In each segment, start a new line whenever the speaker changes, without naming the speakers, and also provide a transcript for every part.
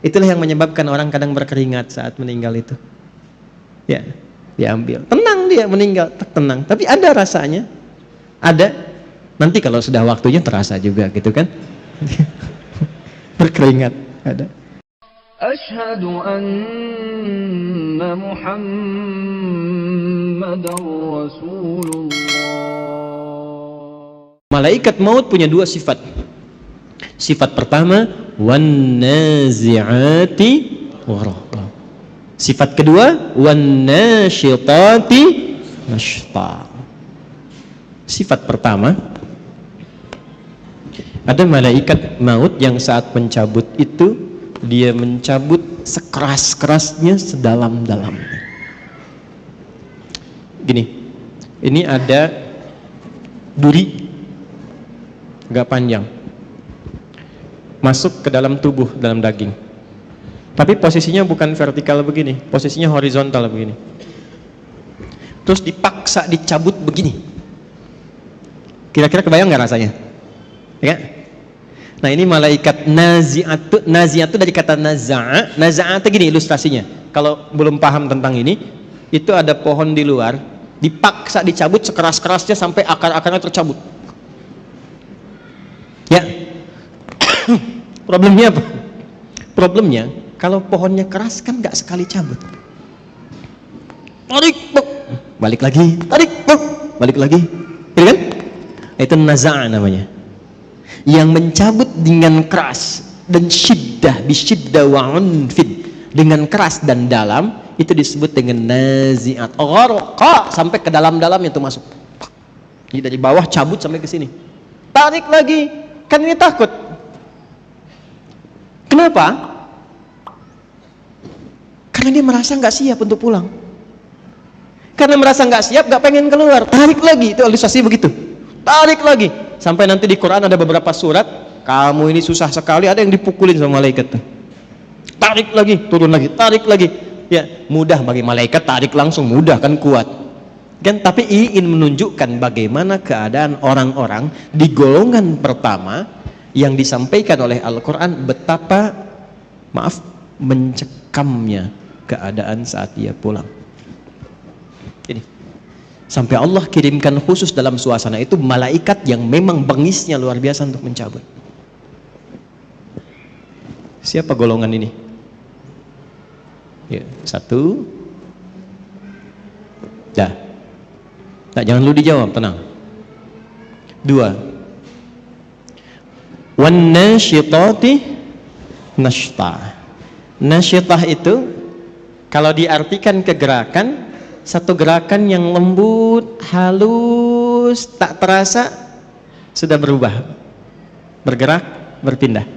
Itulah yang menyebabkan orang kadang berkeringat saat meninggal itu. Ya, diambil. Tenang dia meninggal, tenang. Tapi ada rasanya. Ada. Nanti kalau sudah waktunya terasa juga gitu kan. Berkeringat ada.
Asyhadu anna Muhammadar Rasulullah.
Malaikat maut punya dua sifat. Sifat pertama, wan nazi'ati gharqa. Sifat kedua, wan nasyitati nashta. Sifat pertama, ada malaikat maut yang saat mencabut itu dia mencabut sekeras-kerasnya, sedalam-dalamnya. Gini, ini ada duri agak panjang masuk ke dalam tubuh, dalam daging. Tapi posisinya bukan vertikal begini, posisinya horizontal begini. Terus dipaksa dicabut begini. Kira-kira kebayang nggak rasanya? Ya? Nah ini malaikat nazi'atu. Nazi'atu dari kata naza'a. Naza'a itu gini ilustrasinya. Kalau belum paham tentang ini, itu ada pohon di luar, dipaksa dicabut sekeras-kerasnya sampai akar-akarnya tercabut. Ya. Problemnya apa? Problemnya kalau pohonnya keras kan nggak sekali cabut. Tarik, balik lagi, tarik, balik lagi, gitu kan? Itu naza'a namanya. Yang mencabut dengan keras dan syiddah, bisyiddah wa unfid, dengan keras dan dalam, itu disebut dengan nazi'at. Gharqa, sampai ke dalam-dalamnya itu masuk. Jadi dari bawah cabut sampai ke sini. Tarik lagi, kan ini takut. Kenapa? Karena dia merasa nggak siap untuk pulang. Karena merasa nggak siap, nggak pengen keluar. Tarik lagi, itu ilustrasi begitu. Tarik lagi, sampai nanti di Quran ada beberapa surat, kamu ini susah sekali, ada yang dipukulin sama malaikat. Tarik lagi, turun lagi, tarik lagi. Ya, mudah bagi malaikat tarik langsung, mudah kan, kuat. Kan, tapi ingin menunjukkan bagaimana keadaan orang-orang di golongan pertama yang disampaikan oleh Al-Quran, betapa mencekamnya keadaan saat dia pulang. Ini sampai Allah kirimkan khusus dalam suasana itu malaikat yang memang bengisnya luar biasa untuk mencabut. Siapa golongan ini? Ya, satu. Dah. Nah, jangan lu dijawab, tenang. Dua. Wan nasyitati nashta. Nasyitah itu kalau diartikan ke gerakan, satu gerakan yang lembut, halus, tak terasa sudah berubah, bergerak, berpindah.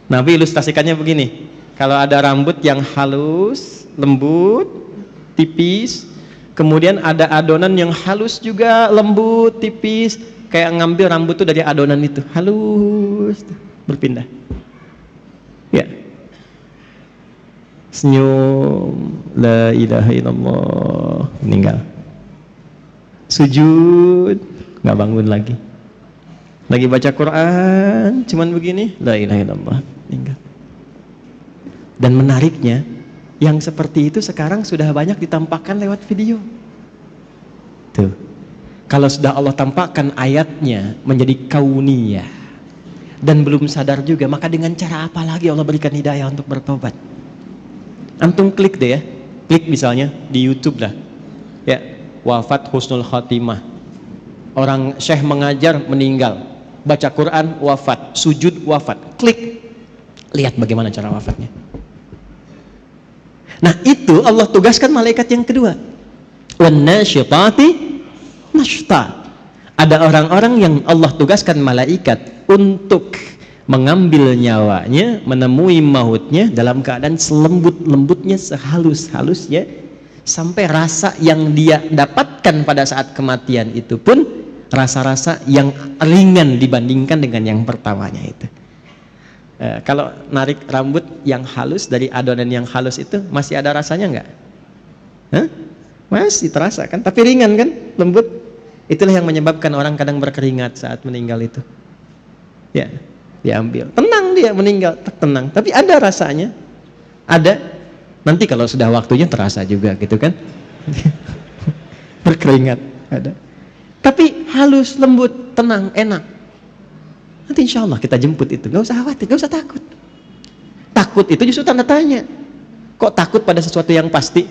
Nabi ilustrasikannya begini, kalau ada rambut yang halus, lembut, tipis, kemudian ada adonan yang halus juga, lembut, tipis, kayak ngambil rambut itu dari adonan itu, halus, berpindah. Ya. Senyum, la ilaha illallah, meninggal. Sujud, nggak bangun lagi. Lagi baca Quran, cuman begini, la ilaha illallah, meninggal. Dan menariknya, yang seperti itu sekarang sudah banyak ditampakkan lewat video. Tuh. Kalau sudah Allah tampakkan ayatnya menjadi kauniyah dan belum sadar juga, maka dengan cara apa lagi Allah berikan hidayah untuk bertobat? Antum klik deh ya, klik misalnya di YouTube lah, ya, wafat husnul khatimah, orang syekh mengajar meninggal, baca Quran wafat, sujud wafat, klik, lihat bagaimana cara wafatnya. Nah itu Allah tugaskan malaikat yang kedua, wan nasyitati nashta. Ada orang-orang yang Allah tugaskan malaikat untuk mengambil nyawanya, menemui mautnya dalam keadaan selembut-lembutnya, sehalus-halusnya, sampai rasa yang dia dapatkan pada saat kematian itu pun rasa-rasa yang ringan dibandingkan dengan yang pertamanya itu. Kalau narik rambut yang halus dari adonan yang halus itu masih ada rasanya nggak? Masih terasa kan, tapi ringan kan, lembut. Itulah yang menyebabkan orang kadang berkeringat saat meninggal itu. Ya, diambil. Tenang dia meninggal, tenang. Tapi ada rasanya. Ada. Nanti kalau sudah waktunya terasa juga gitu kan. Berkeringat, ada. Tapi halus, lembut, tenang, enak. Nanti insya Allah kita jemput itu. Gak usah khawatir, gak usah takut. Takut itu justru tanda tanya. Kok takut pada sesuatu yang pasti?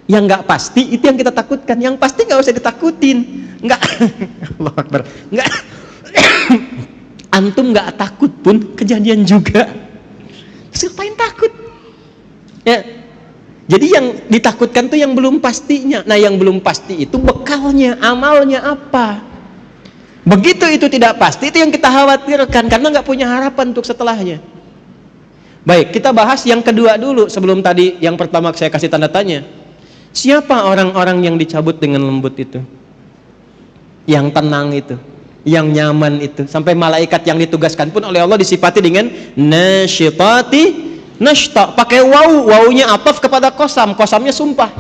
Yang gak pasti itu yang kita takutkan. Yang pasti gak usah ditakutin. Enggak. Allah Akbar. Enggak. Antum gak takut pun kejadian juga. Terus ngapain takut? Ya. Jadi yang ditakutkan tuh yang belum pastinya. Nah, yang belum pasti itu bekalnya, amalnya apa? Begitu itu tidak pasti, itu yang kita khawatirkan karena nggak punya harapan untuk setelahnya. Baik, kita bahas yang kedua dulu sebelum tadi yang pertama saya kasih tanda tanya. Siapa orang-orang yang dicabut dengan lembut itu? Yang tenang itu, yang nyaman itu, sampai malaikat yang ditugaskan pun oleh Allah disifati dengan nasyitati nashta, pakai wawunya ataf kepada kosamnya sumpah.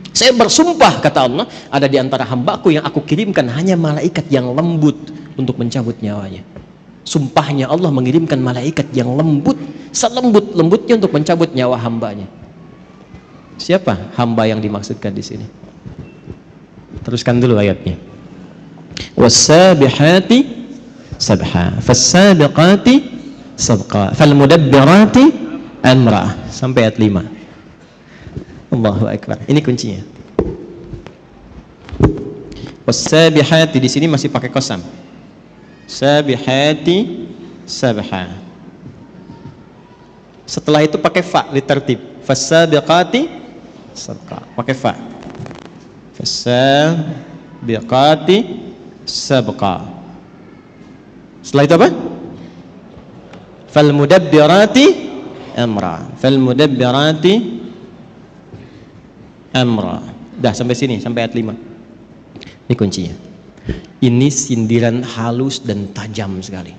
Saya bersumpah, kata Allah, ada di antara hambaku yang aku kirimkan hanya malaikat yang lembut untuk mencabut nyawanya. Sumpahnya Allah mengirimkan malaikat yang lembut, selembut-lembutnya untuk mencabut nyawa hambanya. Siapa hamba yang dimaksudkan di sini? Teruskan dulu ayatnya. Was-sabihati sabha, fas-sabiqati sabqa, fal-mudabbirati amra, sampai ayat 5. Allahu Akbar. Ini kuncinya. Was-sabihati di sini masih pakai qasam. Sabihati sabha. Setelah itu pakai fa litertib. Fas-sabiqati sabqa. Pakai fa. Fas-sabiqati sabqa. Setelah itu apa? Fal-mudabbirati amra, fal-mudabbirati amra. Dah sampai sini, sampai ayat 5. Ini kuncinya. Ini sindiran halus dan tajam sekali.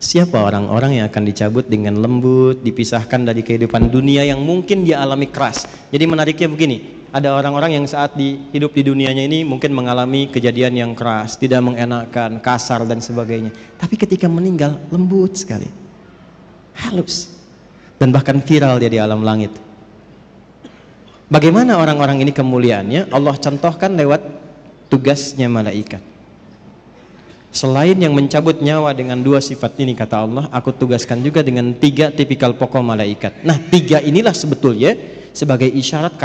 Siapa orang-orang yang akan dicabut dengan lembut, dipisahkan dari kehidupan dunia yang mungkin dia alami keras. Jadi menariknya begini, ada orang-orang yang saat hidup di dunianya ini mungkin mengalami kejadian yang keras, tidak mengenakan, kasar dan sebagainya. Tapi ketika meninggal lembut sekali, halus, dan bahkan viral dia di alam langit. Bagaimana orang-orang ini kemuliaannya? Allah contohkan lewat tugasnya malaikat. Selain yang mencabut nyawa dengan 2 sifat ini, kata Allah, aku tugaskan juga dengan 3 tipikal pokok malaikat. Nah, 3 inilah sebetulnya sebagai isyarat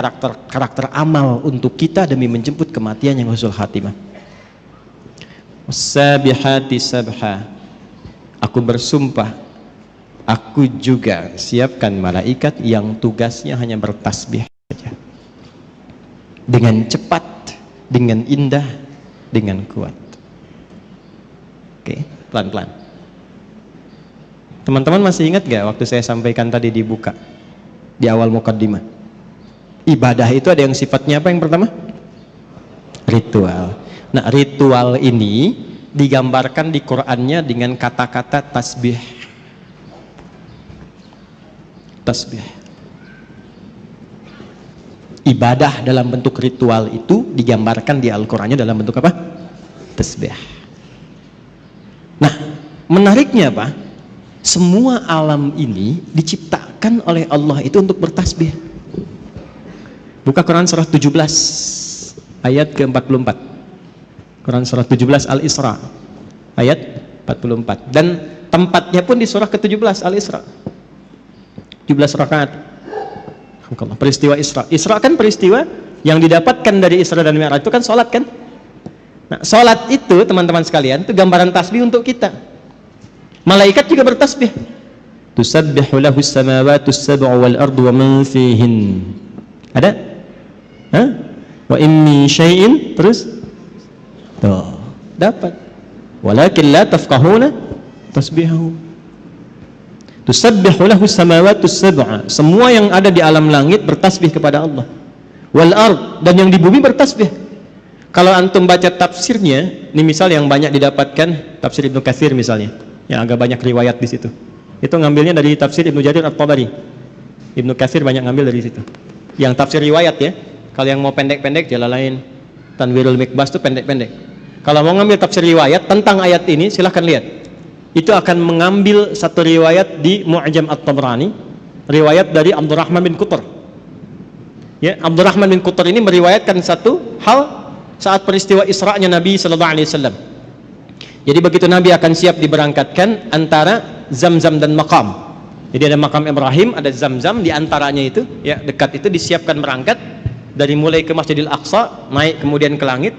karakter amal untuk kita demi menjemput kematian yang husnul khatimah. Was-sabihati sabha, aku bersumpah, aku juga siapkan malaikat yang tugasnya hanya bertasbih saja, dengan cepat, dengan indah, dengan kuat. Oke, pelan-pelan. Teman-teman masih ingat gak waktu saya sampaikan tadi dibuka di awal mukaddimah? Ibadah itu ada yang sifatnya apa yang pertama? Ritual. Nah, ritual ini digambarkan di Qur'annya dengan kata-kata tasbih. Tasbih. Ibadah dalam bentuk ritual itu digambarkan di Al-Qur'annya dalam bentuk apa? Tasbih. Nah, menariknya apa? Semua alam ini diciptakan oleh Allah itu untuk bertasbih. Buka Quran surah 17 ayat ke-44. Quran surah 17 Al-Isra ayat 44. Dan tempatnya pun di surah ke-17 Al-Isra. 17 rakaat. Peristiwa Isra. Isra kan peristiwa yang didapatkan dari Isra dan Mi'raj itu kan salat kan? Nah, salat itu teman-teman sekalian itu gambaran tasbih untuk kita. Malaikat juga bertasbih. Tusabbihu lahu as-samawati as-sab'u wal ardu wa man fihin. Ada? Hah? Wa in min syai'in, terus tuh, dapat. Walakin la tafqahuna tasbihahu. Tusabbihu lahu as-samawati as-sab'u. Semua yang ada di alam langit bertasbih kepada Allah. Wal ard, dan yang di bumi bertasbih. Kalau antum baca tafsirnya, ini misal yang banyak didapatkan tafsir Ibnu Katsir misalnya, yang agak banyak riwayat di situ. Itu ngambilnya dari tafsir Ibnu Jarir At-Tabari. Ibnu Katsir banyak ngambil dari situ. Yang tafsir riwayat ya. Kalau yang mau pendek-pendek Jalalain, Tanwirul Mikbas itu pendek-pendek. Kalau mau ngambil tafsir riwayat tentang ayat ini, silahkan lihat. Itu akan mengambil satu riwayat di Mu'jam At-Tabrani, riwayat dari Abdurrahman bin Qutr. Ya, Abdurrahman bin Qutr ini meriwayatkan satu hal saat peristiwa Isra'nya Nabi sallallahu alaihi wasallam. Jadi begitu Nabi akan siap diberangkatkan antara Zamzam dan Maqam. Jadi ada Maqam Ibrahim, ada Zamzam, di antaranya itu, ya, dekat itu disiapkan berangkat dari mulai ke Masjidil Aqsa, naik kemudian ke langit.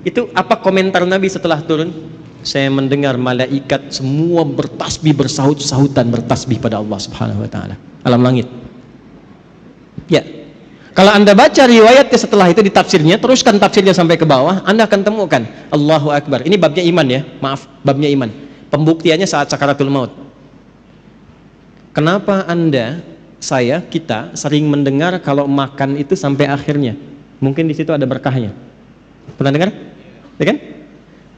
Itu apa komentar Nabi setelah turun? Saya mendengar malaikat semua bertasbih, bersahut-sahutan bertasbih pada Allah Subhanahu wa taala alam langit. Ya. Kalau Anda baca riwayatnya setelah itu di tafsirnya, teruskan tafsirnya sampai ke bawah, Anda akan temukan Allahu Akbar. Ini babnya iman ya. Maaf, babnya iman. Pembuktiannya saat sakaratul maut. Kenapa Anda, saya, kita sering mendengar kalau makan itu sampai akhirnya? Mungkin di situ ada berkahnya. Pernah dengar? Ya kan?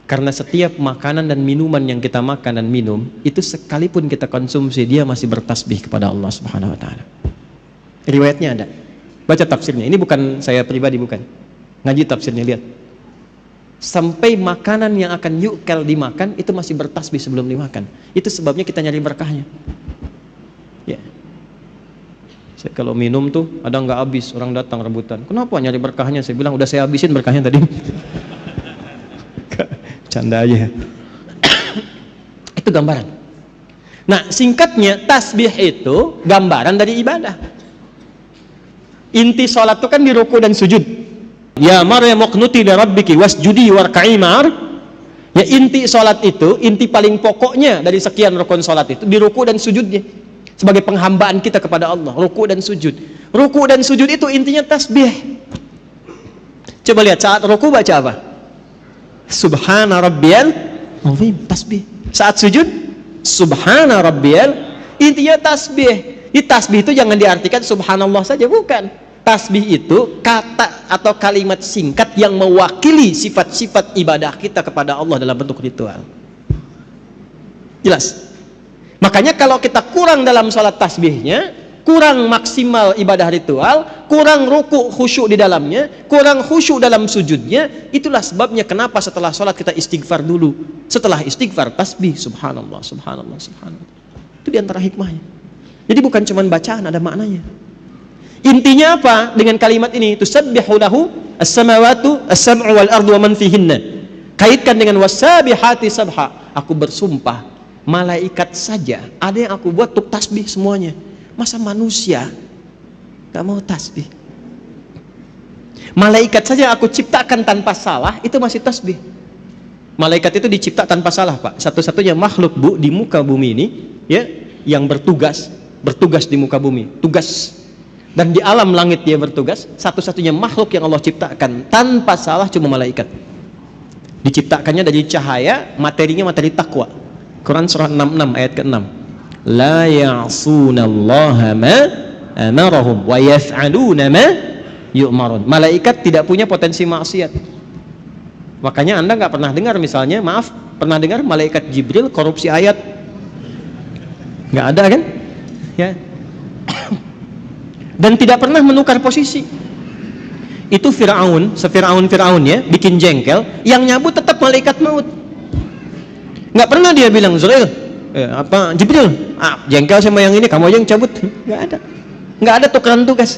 Karena setiap makanan dan minuman yang kita makan dan minum, itu sekalipun kita konsumsi, dia masih bertasbih kepada Allah Subhanahu wa taala. Riwayatnya ada. Baca tafsirnya. Ini bukan saya pribadi, bukan. Ngaji tafsirnya, lihat. Sampai makanan yang akan yukal dimakan itu masih bertasbih sebelum dimakan. Itu sebabnya kita nyari berkahnya. Ya. Saya kalau minum tuh ada nggak habis, orang datang rebutan. Kenapa nyari berkahnya? Saya bilang udah saya habisin berkahnya tadi. Canda aja. Itu gambaran. Nah, singkatnya tasbih itu gambaran dari ibadah. Inti sholat itu kan di ruku dan sujud. Ya Maryam uqnuti li rabbiki wasjudi warka'i ma'ar. Ya, inti sholat itu, inti paling pokoknya dari sekian rukun sholat itu di ruku dan sujudnya. Sebagai penghambaan kita kepada Allah, ruku dan sujud. Ruku dan sujud itu intinya tasbih. Coba lihat saat ruku baca apa? Subhana rabbiyal azim, tasbih. Saat sujud, subhana rabbiyal, intinya tasbih. Di tasbih itu jangan diartikan subhanallah saja, bukan. Tasbih itu kata atau kalimat singkat yang mewakili sifat-sifat ibadah kita kepada Allah dalam bentuk ritual. Jelas? Makanya kalau kita kurang dalam sholat tasbihnya, kurang maksimal ibadah ritual, kurang ruku khusyuk di dalamnya, kurang khusyuk dalam sujudnya, itulah sebabnya kenapa setelah sholat kita istighfar dulu. Setelah istighfar tasbih, subhanallah, subhanallah, subhanallah. Itu diantara hikmahnya. Jadi bukan cuma bacaan, ada maknanya. Intinya apa dengan kalimat ini? Tusabbihu lahu as-samawatu as-sab'u wal ardu wa man fihinna. Kaitkan dengan wasabihati sabha. Aku bersumpah, malaikat saja ada yang aku buat untuk tasbih semuanya. Masa manusia gak mau tasbih? Malaikat saja aku ciptakan tanpa salah, itu masih tasbih. Malaikat itu dicipta tanpa salah, Pak. Satu-satunya makhluk, Bu, di muka bumi ini, ya, yang bertugas di muka bumi, tugas. Dan di alam langit dia bertugas. Satu-satunya makhluk yang Allah ciptakan tanpa salah cuma malaikat. Diciptakannya dari cahaya, materinya materi takwa. Quran surah 66 ayat ke-6. La ya'sunallaha ma amarahum wa yaf'aluna ma yu'marun. Malaikat tidak punya potensi maksiat. Makanya Anda nggak pernah dengar misalnya, maaf, pernah dengar malaikat Jibril korupsi ayat? Nggak ada kan? Ya. Dan tidak pernah menukar posisi. Itu Fir'aun, se-Fir'aun ya, bikin jengkel, yang nyabut tetap malaikat maut. Nggak pernah dia bilang, Jibril, jengkel sama yang ini, kamu aja yang cabut. Nggak ada tukeran tugas.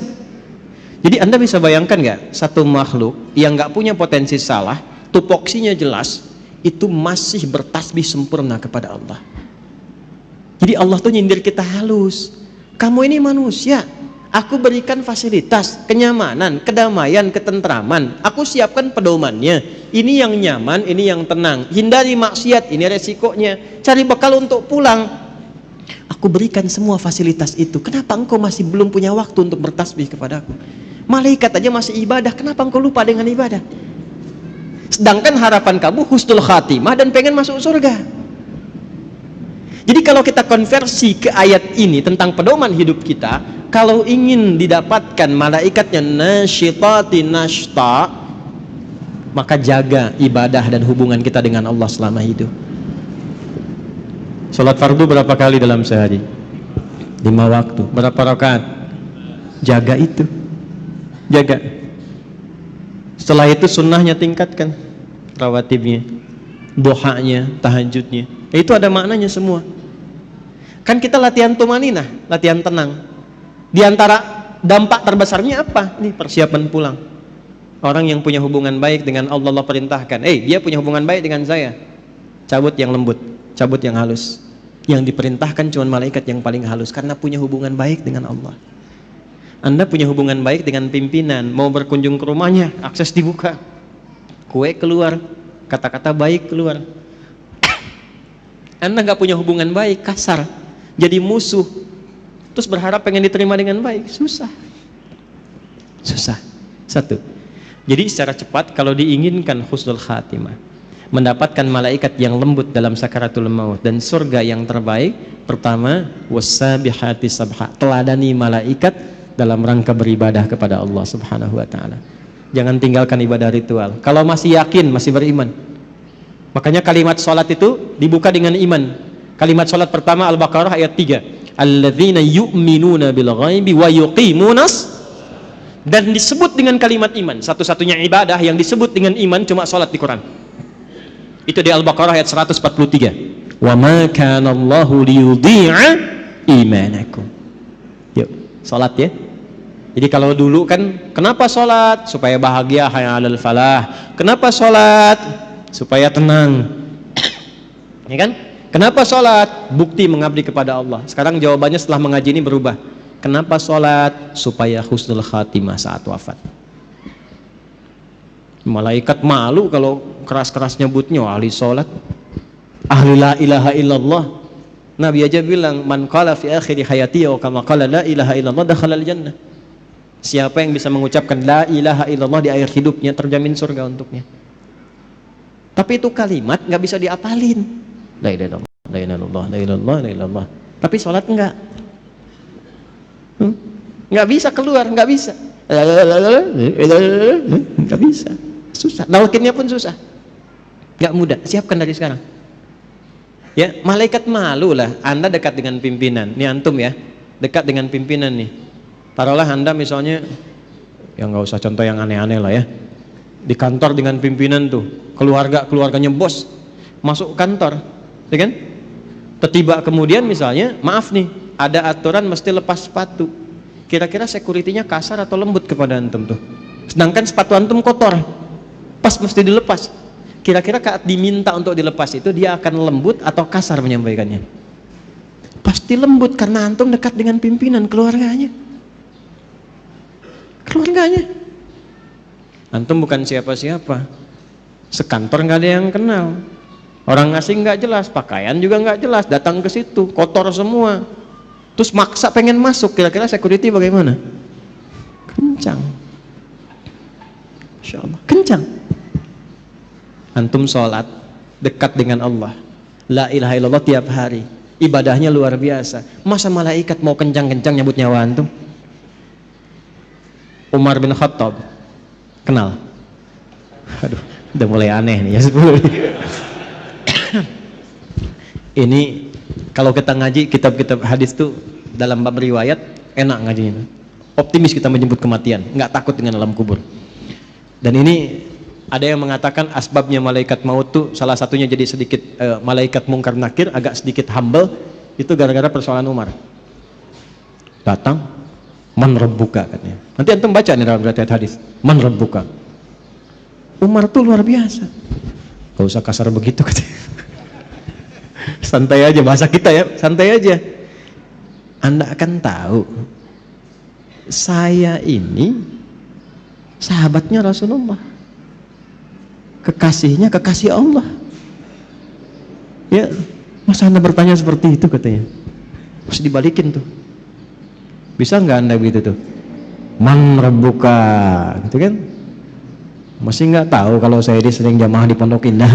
Jadi Anda bisa bayangkan nggak, satu makhluk yang nggak punya potensi salah, tupoksinya jelas, itu masih bertasbih sempurna kepada Allah. Jadi Allah tuh nyindir kita halus. Kamu ini manusia, aku berikan fasilitas, kenyamanan, kedamaian, ketentraman. Aku siapkan pedomannya. Ini yang nyaman, ini yang tenang. Hindari maksiat, ini resikonya. Cari bekal untuk pulang. Aku berikan semua fasilitas itu. Kenapa engkau masih belum punya waktu untuk bertasbih kepadaku? Malaikat aja masih ibadah, kenapa engkau lupa dengan ibadah? Sedangkan harapan kamu husnul khatimah dan pengen masuk surga. Jadi kalau kita konversi ke ayat ini tentang pedoman hidup kita, kalau ingin didapatkan malaikatnya nasyitati nashta, maka jaga ibadah dan hubungan kita dengan Allah selama hidup. Salat fardu berapa kali dalam sehari? 5 waktu. Berapa rakaat? Jaga itu. Jaga. Setelah itu sunnahnya tingkatkan. rawatibnya, duhanya, tahajudnya. Itu ada maknanya semua. Kan kita latihan tumaninah, latihan tenang. Di antara dampak terbesarnya apa? Ini persiapan pulang. Orang yang punya hubungan baik dengan Allah, Allah perintahkan, dia punya hubungan baik dengan saya. Cabut yang lembut, cabut yang halus. Yang diperintahkan cuma malaikat yang paling halus karena punya hubungan baik dengan Allah. Anda punya hubungan baik dengan pimpinan, mau berkunjung ke rumahnya, akses dibuka. Kue keluar, kata-kata baik keluar. Anda nggak punya hubungan baik, kasar, jadi musuh. Terus berharap pengen diterima dengan baik, susah. Susah. Satu. Jadi secara cepat kalau diinginkan husnul khatimah, mendapatkan malaikat yang lembut dalam sakaratul maut dan surga yang terbaik, pertama wassabihati sabha, teladani malaikat dalam rangka beribadah kepada Allah Subhanahu wa taala. Jangan tinggalkan ibadah ritual. Kalau masih yakin, masih beriman. Makanya kalimat salat itu dibuka dengan iman. Kalimat salat pertama Al-Baqarah ayat 3. Alladzina yu'minuna bil ghaibi wa yuqimunas, dan disebut dengan kalimat iman. Satu-satunya ibadah yang disebut dengan iman cuma salat di Quran. Itu di Al-Baqarah ayat 143. Wa ma kana Allahu liyudhi'a imanakum. Yuk, salat ya. Jadi kalau dulu kan kenapa salat? Supaya bahagia, hayya 'alal falah. Kenapa salat? Supaya tenang. Ya kan? Kenapa salat? Bukti mengabdi kepada Allah. Sekarang jawabannya setelah mengaji ini berubah. Kenapa salat? Supaya husnul khatimah saat wafat. Malaikat malu kalau keras-keras nyebutnya ahli salat, ahli la ilaha illallah. Nabi aja bilang, man qala fi akhiri hayati wa kama qala la ilaha illallah dakhala al-jannah. Siapa yang bisa mengucapkan la ilaha illallah di akhir hidupnya, terjamin surga untuknya. Tapi itu kalimat nggak bisa diapalin. La ilaha illallah, la ilaha illallah, la ilaha illallah, la ilaha illallah. Tapi salat enggak. Nggak bisa keluar, nggak bisa. Nggak bisa. Susah. Nalkinnya pun susah. Nggak mudah. Siapkan dari sekarang. Ya, malaikat malu lah. Anda dekat dengan pimpinan. Ini antum ya, dekat dengan pimpinan nih. Taruhlah Anda misalnya, ya nggak usah contoh yang aneh-aneh lah ya. Di kantor dengan pimpinan tuh, keluarganya bos, masuk kantor, ya kan? Tiba kemudian misalnya, maaf nih, ada aturan mesti lepas sepatu. Kira-kira security-nya kasar atau lembut kepada antum tuh? Sedangkan sepatu antum kotor, pas mesti dilepas. Kira-kira saat diminta untuk dilepas itu dia akan lembut atau kasar menyampaikannya? Pasti lembut karena antum dekat dengan pimpinan keluarganya. Antum bukan siapa-siapa, sekantor nggak ada yang kenal, orang asing nggak jelas, pakaian juga nggak jelas, datang ke situ kotor semua, terus maksa pengen masuk, kira-kira security bagaimana? Kencang, Insya Allah kencang. Antum sholat dekat dengan Allah, la ilaha illallah tiap hari, ibadahnya luar biasa. Masa malaikat mau kencang-kencang nyabut nyawa antum? Umar bin Khattab, kenal? Aduh, udah mulai aneh nih ya. Ini kalau kita ngaji kitab-kitab hadis tuh dalam bab riwayat enak ngajinya. Optimis kita menyebut kematian, nggak takut dengan alam kubur. Dan ini ada yang mengatakan asbabnya malaikat maut tuh salah satunya jadi sedikit malaikat mungkar nakir agak sedikit humble itu gara-gara persoalan Umar. Datang, man rabbuka katanya. Nanti antum baca nih dalam riwayat hadis, man rabbuka. Umar tuh luar biasa. Gak usah kasar begitu katanya. Santai aja bahasa kita ya, santai aja. Anda akan tahu saya ini sahabatnya Rasulullah, kekasihnya kekasih Allah. Ya, masa Anda bertanya seperti itu katanya? Harus dibalikin tuh. Bisa nggak Anda begitu tuh? Man rabbuka, gitu kan? Masih nggak tahu kalau saya ini sering jamaah di Pondok Indah.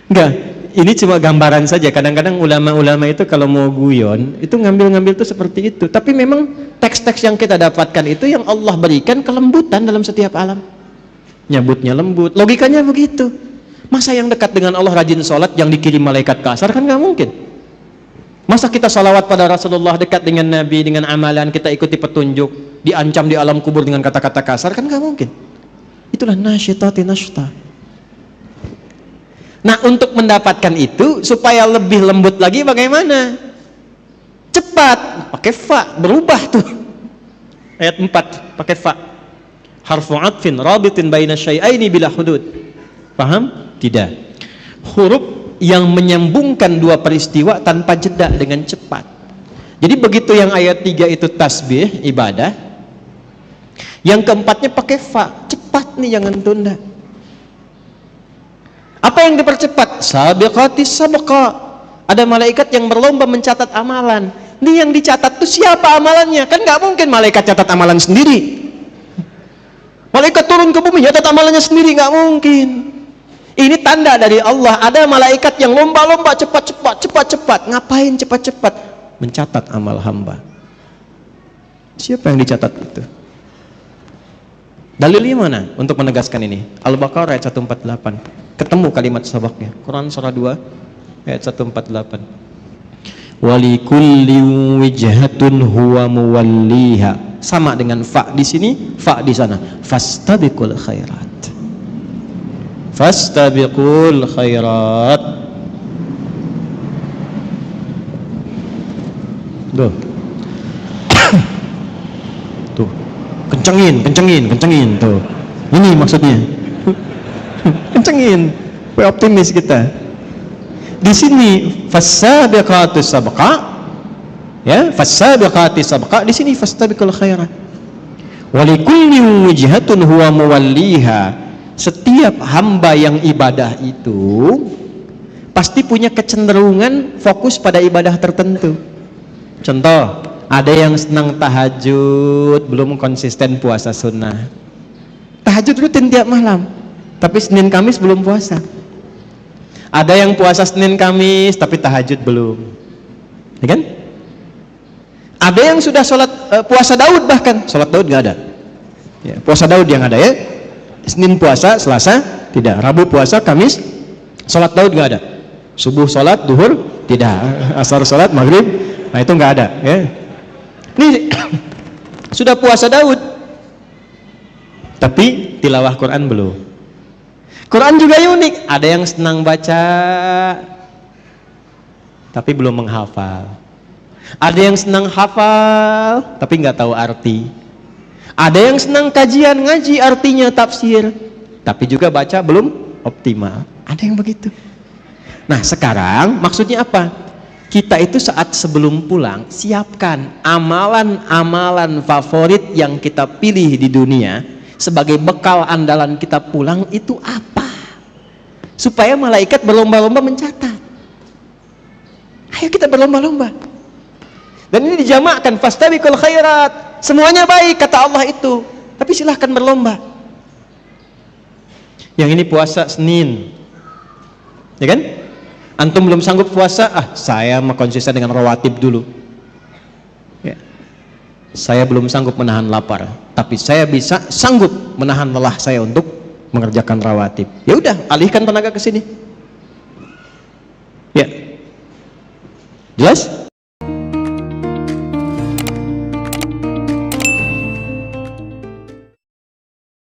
Enggak, ini cuma gambaran saja. Kadang-kadang ulama-ulama itu kalau mau guyon itu ngambil-ngambil tuh seperti itu. Tapi memang teks-teks yang kita dapatkan itu yang Allah berikan kelembutan dalam setiap alam. Nyabutnya lembut, logikanya begitu. Masa yang dekat dengan Allah rajin sholat yang dikirim malaikat kasar, kan nggak mungkin. Masa kita salawat pada Rasulullah, dekat dengan Nabi, dengan amalan kita ikuti petunjuk, diancam di alam kubur dengan kata-kata kasar, kan nggak mungkin. Itulah nasyitati nashta. Nah, untuk mendapatkan itu supaya lebih lembut lagi bagaimana? Cepat, pakai fa, berubah tuh. Ayat 4 pakai fa. Harfu atfin rabitin baina syai'aini bila hudud. Paham? Tidak. Huruf yang menyambungkan dua peristiwa tanpa jeda dengan cepat. Jadi begitu yang ayat 3 itu tasbih, ibadah. Yang keempatnya pakai fa, cepat nih, jangan tunda. Apa yang dipercepat? Sabiqatis sabqa. Ada malaikat yang berlomba mencatat amalan. Ini yang dicatat tuh siapa amalannya? Kan nggak mungkin malaikat catat amalan sendiri. Malaikat turun ke bumi catat amalannya sendiri, nggak mungkin. Ini tanda dari Allah. Ada malaikat yang lomba-lomba cepat-cepat. Ngapain cepat-cepat? Mencatat amal hamba. Siapa yang dicatat itu? Dalilnya mana untuk menegaskan ini? Al-Baqarah ayat 148. Ketemu kalimat sabaknya. Quran surah 2 ayat 148. Walikulli wijhatun huwa muwalliha. Sama dengan fa di sini, fa di sana. Fastabiqul khairat. Fastabiqul khairat. Tuh. Tuh. Kencengin tuh. Ini maksudnya. Kencengin. Optimis kita. Di sini fasabiqatus sabqa, ya, fasabiqatis sabqa, di sini fastabiqul khairat. Walikulli wijhatun huwa muwalliha. Setiap hamba yang ibadah itu pasti punya kecenderungan fokus pada ibadah tertentu. Contoh, ada yang senang tahajud, belum konsisten puasa sunnah. Tahajud rutin tiap malam, tapi Senin Kamis belum puasa. Ada yang puasa Senin Kamis tapi tahajud belum, ya kan? Ada yang sudah sholat puasa Daud, bahkan sholat Daud nggak ada. Ya, puasa Daud yang ada ya, Senin puasa, Selasa tidak, Rabu puasa, Kamis sholat Daud nggak ada. Subuh sholat, duhur tidak, asar sholat, maghrib, nah itu nggak ada. Ya. Ini sudah puasa Daud, tapi tilawah Quran belum. Quran juga unik, ada yang senang baca tapi belum menghafal. Ada yang senang hafal tapi nggak tahu arti. Ada yang senang kajian, ngaji artinya, tafsir, tapi juga baca belum optimal. Ada yang begitu. Nah, sekarang maksudnya apa? Kita itu saat sebelum pulang siapkan amalan-amalan favorit yang kita pilih di dunia sebagai bekal andalan kita pulang itu apa? Supaya malaikat berlomba-lomba mencatat. Ayo kita berlomba-lomba. Dan ini dijamakkan, fastabiqul khairat. Semuanya baik kata Allah itu. Tapi silahkan berlomba. Yang ini puasa Senin, ya kan? Antum belum sanggup puasa, saya mau konsisten dengan rawatib dulu. Ya. Saya belum sanggup menahan lapar, tapi saya bisa sanggup menahan lelah saya untuk mengerjakan rawatib. Ya udah, alihkan tenaga ke sini. Ya. Jelas?